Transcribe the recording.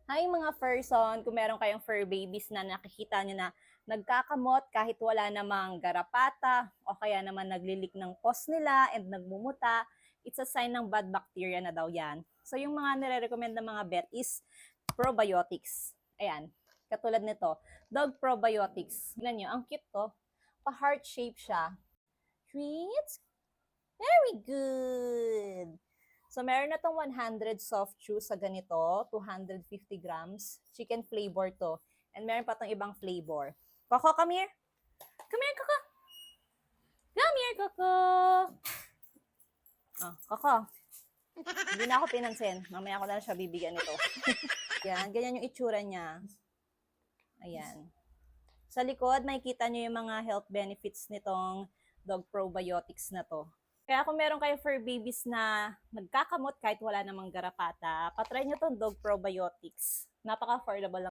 Hi mga furson, kung meron kayong fur babies na nakikita nyo na nagkakamot kahit wala namang garapata o kaya naman naglilik ng pus nila and nagmumuta, it's a sign ng bad bacteria na daw yan. So yung mga nire-recommend ng mga vet is probiotics. Ayan, katulad nito, dog probiotics. Tignan nyo, ang cute to. Pa-heart shape siya. Sweet. Very good. So, meron na tong 100 soft chew sa ganito, 250 grams. Chicken flavor to. And meron pa tong ibang flavor. Coco, come here. Come here, Coco. Come here, Coco. Oh, Coco. Hindi na ako pinansin. Mamaya ko na siya bibigyan nito. Yan, ganyan yung itsura niya. Ayan. Sa likod, makikita nyo yung mga health benefits nitong dog probiotics na to. Kaya kung meron kayo fur babies na nagkakamot kahit wala namang garapata, patry nyo tong dog probiotics. Napaka-affordable lang.